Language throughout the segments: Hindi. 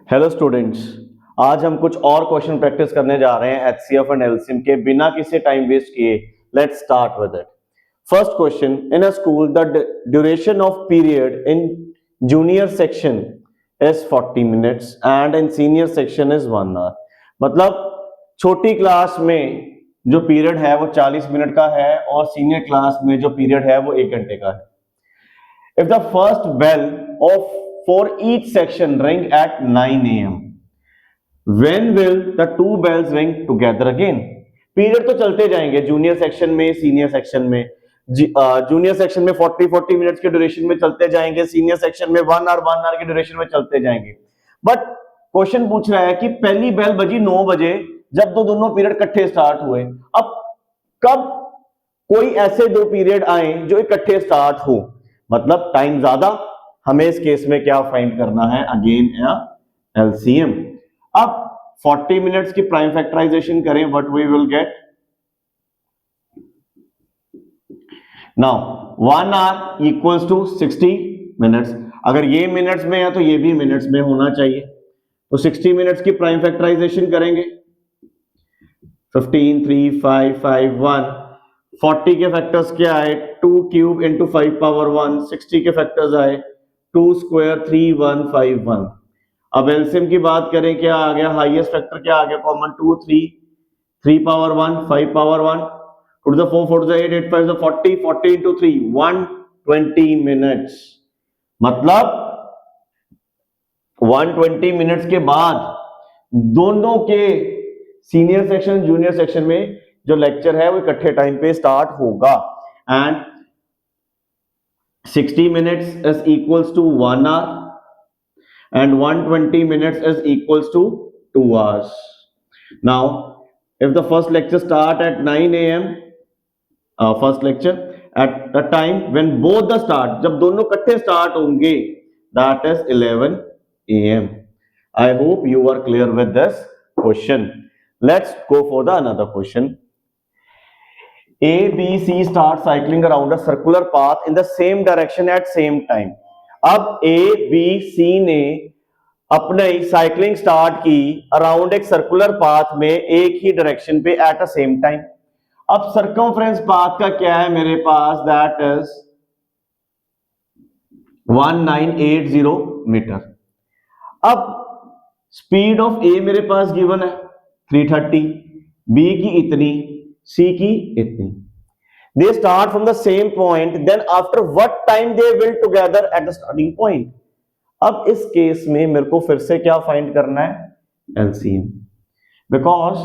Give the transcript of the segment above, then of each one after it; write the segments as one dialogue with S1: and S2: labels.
S1: हेलो स्टूडेंट्स, आज हम कुछ और क्वेश्चन प्रैक्टिस करने जा रहे हैं एचसीएफ एंड एलसीएम के बिना किसी टाइम वेस्ट किए। Let's start with it. First question, in a school the duration of period in junior section is 40 minutes and in senior section is 1 hour. मतलब छोटी क्लास में जो पीरियड है वो 40 मिनट का है और सीनियर क्लास में जो पीरियड है वो 1 घंटे का है। If the first bell of for each section ring at 9 a.m. when will the two bells ring together again? Period तो चलते जाएंगे जूनियर सेक्शन में, सीनियर सेक्शन में। जूनियर सेक्शन में 40 मिनट्स के ड्यूरेशन में चलते जाएंगे, सीनियर सेक्शन में 1 आवर के ड्यूरेशन में चलते जाएंगे। बट क्वेश्चन पूछ रहा है कि पहली बेल बजी 9 बजे जब तो दोनों पीरियड इकट्ठे स्टार्ट हुए। अब कब कोई ऐसे दो पीरियड आए जो इकट्ठे स्टार्ट हो, मतलब टाइम ज्यादा। हमें इस केस में क्या फाइंड करना है? Again LCM. अब 40 मिनट्स की प्राइम फैक्टराइजेशन करें, what we will get now 1 hour equals to 60 minutes. अगर ये मिनट्स में है तो ये भी मिनट्स में होना चाहिए। तो 60 मिनट्स की प्राइम फैक्टराइजेशन करेंगे। 15 3 5 5 1। 40 के फैक्टर्स क्या आए? 2 क्यूब इंटू 5 पावर 1। 60 के फैक्टर्स आए 2 स्क्वायर 3 1 5 1। अब एलसीएम की बात करें, क्या आ गया? हाईएस्ट फैक्टर क्या आ गया? Common 2 3 3 power 1 5 power 1 2 to the 4 4 to the 8 8 5 to the 40 40 into 3 120 minutes. मतलब 120 मिनट्स के बाद दोनों के सीनियर सेक्शन जूनियर सेक्शन में जो लेक्चर है वो इकट्ठे टाइम पे स्टार्ट होगा। And 60 minutes is equals to 1 hour and 120 minutes is equals to 2 hours. Now if the first lecture start at 9 a.m. First lecture at the time when both the start, जब दोनों इकट्ठे स्टार्ट होंगे, that is 11 a.m. I hope you are clear with this question. Let's go for the another question. A, B, C start cycling around a circular path in the same direction at same time. अब A, B, C ने अपने साइकिलिंग स्टार्ट की अराउंड एक सर्कुलर पाथ में एक ही डायरेक्शन पे एट अ सेम टाइम। अब सर्कमफ्रेंस पाथ का क्या है मेरे पास? That is 1980 meter. अब स्पीड ऑफ ए मेरे पास गिवन है 330, बी की इतनी, सी की इतनी। They start from the same point, then after what time they will together at the starting point. अब इस केस में मेरे को फिर से क्या फाइंड करना है? एलसीएम। बिकॉज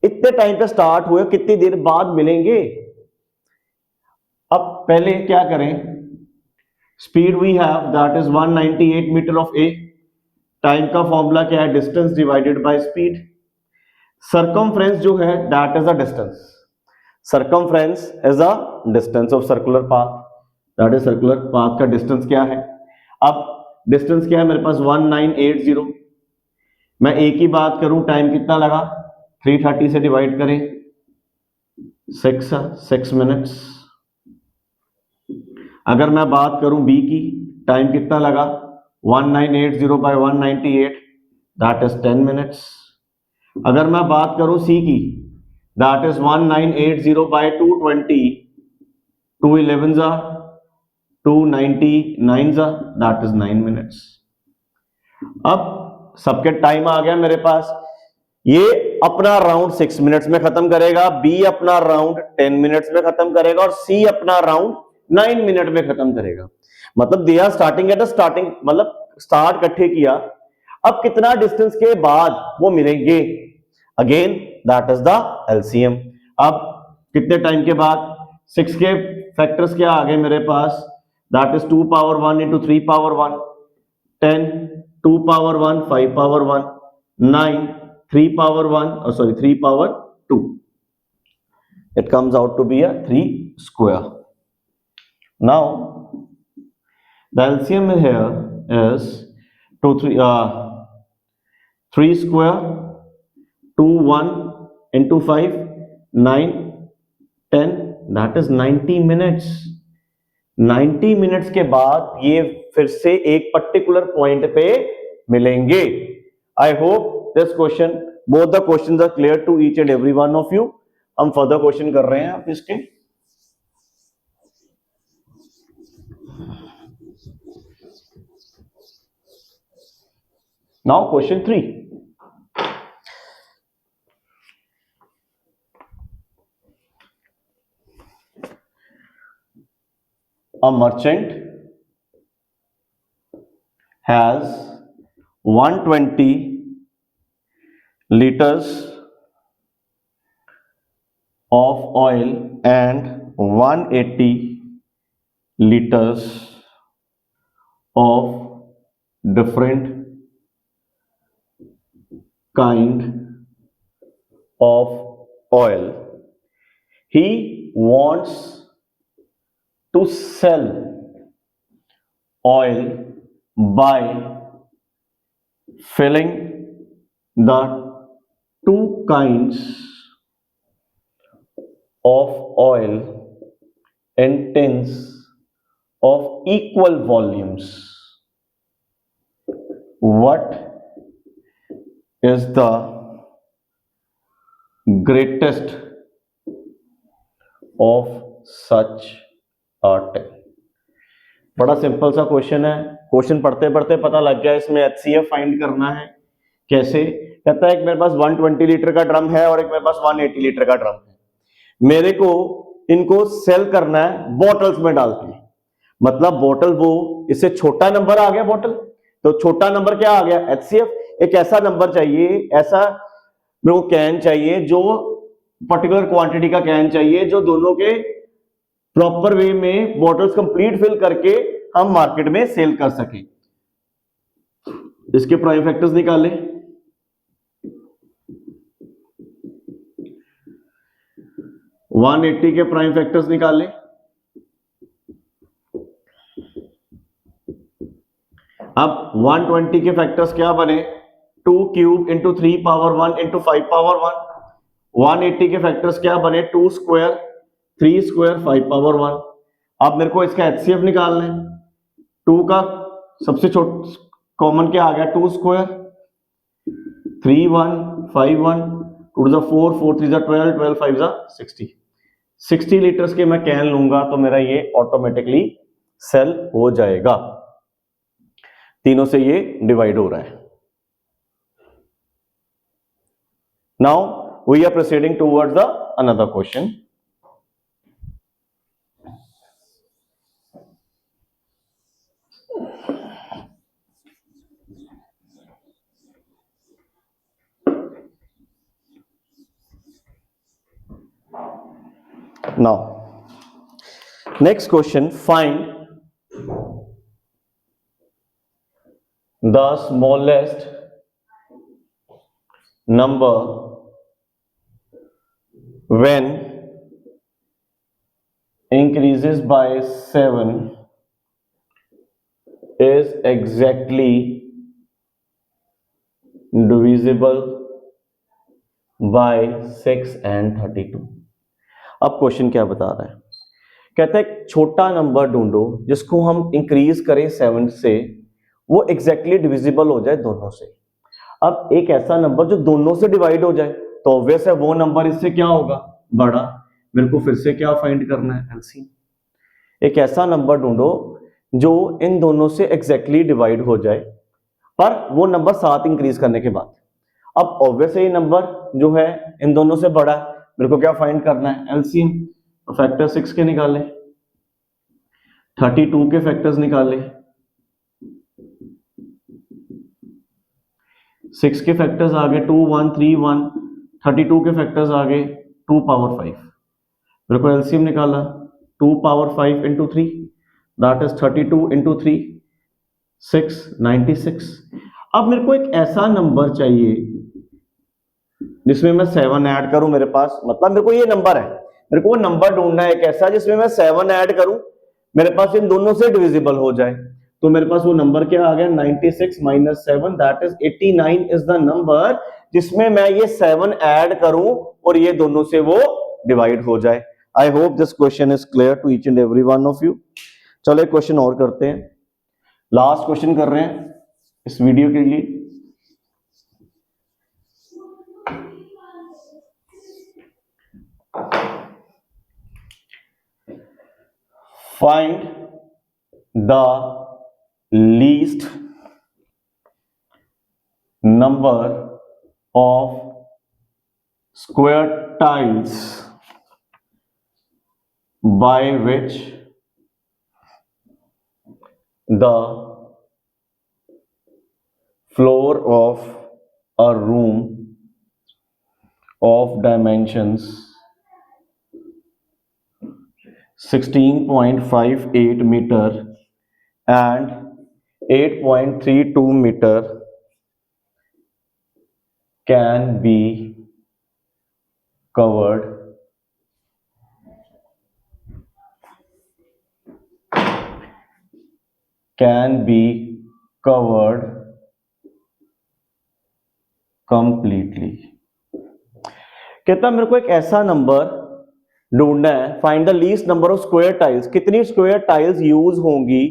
S1: इतने टाइम पे स्टार्ट हुए, कितनी देर बाद मिलेंगे। अब पहले क्या करें? Speed we have that is 198 metre of a. Time का फॉर्मूला क्या है? Distance divided by speed. Circumference जो है that is a distance. Circumference is a distance of circular path, that is circular path का डिस्टेंस क्या है। अब डिस्टेंस क्या है मेरे पास? 1980। मैं ए की बात करूं, टाइम कितना लगा? 330 से डिवाइड करें 6 मिनट्स। अगर मैं बात करूं बी की, टाइम कितना लगा? 1980 बाय 198, दैट इज 10 मिनट्स। अगर मैं बात करूं सी की, दैट इज 1980 बाय 220, 2 11 जा 299 जा, दैट इज 9 मिनट्स। अब सबके टाइम आ गया मेरे पास। ये अपना राउंड 6 मिनट्स में खत्म करेगा, बी अपना राउंड 10 मिनट्स में खत्म करेगा और सी अपना राउंड 9 मिनट में खत्म करेगा। मतलब they are starting at the starting, मतलब स्टार्ट इकट्ठे किया। अब कितना डिस्टेंस के बाद वो मिलेंगे? Again that is the LCM. अब कितने टाइम के बाद? 6 के फैक्टर्स क्या आ गए मेरे पास? That is 2 power 1 into 3 power 1, 10 2 power 1 5 power 1, 9 3 power 1 sorry 3 power 2। It comes out to be a 3 square. Now the LCM here is 3 square 2 1 into 5 9 10, that is 90 minutes। 90 minutes के बाद ये फिर से एक पर्टिकुलर पॉइंट पे मिलेंगे। I hope this question, both the questions are clear to each and every one of you. हम फर्दर क्वेश्चन कर रहे हैं आप इसके। Now question 3। A merchant has 120 liters of oil and 180 liters of different kind of oil. He wants to sell oil by filling the two kinds of oil in tins of equal volumes. What is the greatest of such a tin? बड़ा सिंपल सा क्वेश्चन है। क्वेश्चन पढ़ते पढ़ते पता लग गया इसमें HCF फाइंड करना है। कैसे? कहता है एक मेरे पास 120 लीटर का ड्रम है और एक मेरे पास 180 लीटर का ड्रम है। मेरे को इनको सेल करना है बॉटल्स में डाल के। मतलब बॉटल, वो इससे छोटा नंबर आ गया बॉटल, तो छोटा नंबर क्या आ गया? HCF। एक ऐसा नंबर चाहिए, ऐसा मेरे को कैन चाहिए, जो पर्टिकुलर क्वांटिटी का कैन चाहिए, जो दोनों के प्रॉपर वे में बॉटल्स कंप्लीट फिल करके हम मार्केट में सेल कर सके। इसके प्राइम फैक्टर्स निकाले। वन 180 के प्राइम फैक्टर्स निकाले। अब 120 के फैक्टर्स क्या बने? 2 cube into 3 power 1 into 5 power 1। 180 के फैक्टर्स क्या बने? 2 स्क्वायर 3 स्क्वायर 5 पावर 1। अब मेरे को इसका HCF निकालना है। 2 का सबसे छोटा कॉमन क्या आ गया? 2 स्क्वायर 3 1 5 1 2 जा 4 4 3 जा 12 12 5 जा 60। 60 लीटर्स के मैं कैन लूंगा तो मेरा ये ऑटोमेटिकली सेल हो जाएगा। तीनों से ये डिवाइड हो रहा है। Now we are proceeding towards the another question. Now, next question, find the smallest number when increases by 7 is exactly divisible by 6 and 32। अब क्वेश्चन क्या बता रहा है? कहता है एक छोटा नंबर ढूंढो जिसको हम इंक्रीज करें 7 से, वो एग्जैक्टली डिविजिबल हो जाए दोनों से। अब एक ऐसा नंबर जो दोनों से डिवाइड हो जाए तो ऑब्वियस है वो नंबर इससे क्या होगा? बड़ा। मेरे को फिर से क्या फाइंड करना है? एलसीएम। एक ऐसा नंबर ढूंढो जो इन दोनों से एग्जैक्टली डिवाइड हो जाए, पर वो नंबर 7 इंक्रीज करने के बाद। अब ऑब्वियस ये नंबर जो है इन दोनों से बड़ा है, मेरे को क्या फाइंड करना है? एलसीएम। तो फैक्टर 6 के निकाले, 32 के फैक्टर्स निकाले, 6 के फैक्टर्स आ गए 2 1 3 1, 32 के फैक्टर्स आ गए 2 पावर 5। मेरे को एलसीएम निकाला 2 power 5 into 3, that is 32 into 3 6 96। अब मेरे को एक ऐसा नंबर चाहिए जिसमें मैं 7 ऐड करूं मेरे पास, मतलब मेरे को ये नंबर है, मेरे को वो नंबर ढूंढना है एक ऐसा जिसमें मैं 7 ऐड करूं, मेरे पास इन दोनों से डिविजिबल हो जाए। तो मेरे पास वो नंबर क्या आ गया? 96 minus 7 that is 89 is the number जिसमें मैं ये 7 ऐड करूं और ये दोनों से वो डिवाइड हो जाए। I hope this question is clear to each and every one of you. चलो एक क्वेश्चन और करते हैं, लास्ट क्वेश्चन कर रहे हैं। इस वीडियो के लिए। Find the least number of square tiles by which the floor of a room of dimensions 16.58 meter and 8.32 meter can be covered completely। कहता मेरे को एक ऐसा नंबर ढूंढना है, find the least number of square tiles, कितनी स्क्वायर टाइल्स यूज होंगी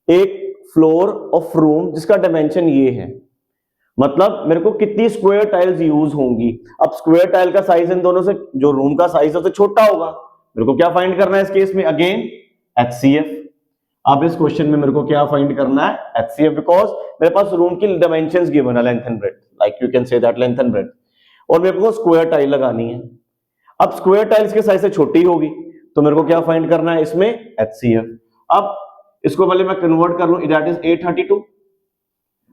S1: एक फ्लोर ऑफ रूम जिसका डायमेंशन ये है, मतलब मेरे को कितनी स्क्वायर टाइल्स यूज होंगी। अब स्क्वायर टाइल का साइज इन दोनों से, जो रूम का साइज है उससे छोटा होगा, मेरे को क्या फाइंड करना है इस केस में, अगेन HCF। अब इस क्वेश्चन में मेरे को क्या फाइंड करना है, HCF, बिकॉज मेरे पास रूम की डायमेंशंस गिवन है, length and breadth, like you can say that length and breadth, और मेरे को स्क्वायर टाइल लगानी है। अब स्क्वायर टाइल्स के साइज से छोटी होगी तो मेरे को क्या फाइंड करना है इसमें, HCF। अब इसको पहले मैं कन्वर्ट कर लूं, दैट इज 832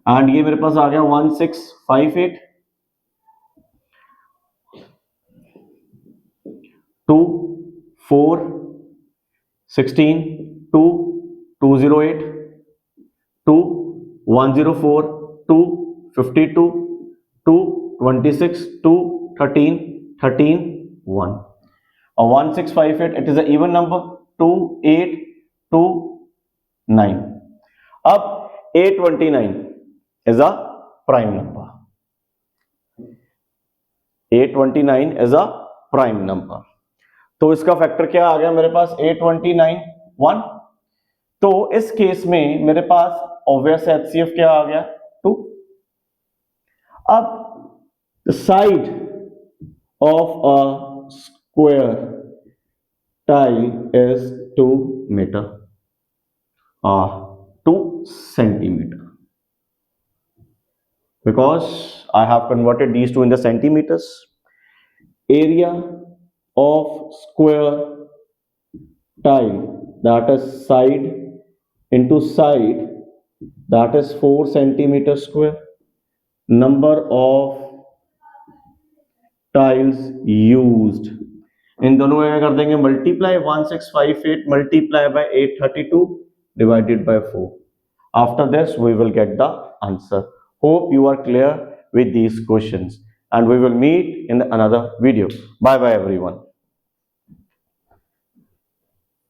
S1: एंड ये मेरे पास आ गया 1658 2 4 16 2 208 2 104 2 52 2 26 2 13 13 1 और 1658 it is an even number 2 8 2 9। अब 829 is a prime number, 829 is a prime number। तो इसका फैक्टर क्या आ गया मेरे पास, 829 1। तो इस केस में मेरे पास ऑब्वियस HCF क्या आ गया, 2। अब the side of a square tile is 2 meter, 2 centimeter, because I have converted these two in the centimeters। Area of square tile, that is side into side, that is 4 centimeter square। Number of tiles used, इन दोनों में कर देंगे multiply, 1658 multiply by 832 divided by 4। After this we will get the answer। Hope you are clear with these questions and we will meet in another video। Bye bye everyone।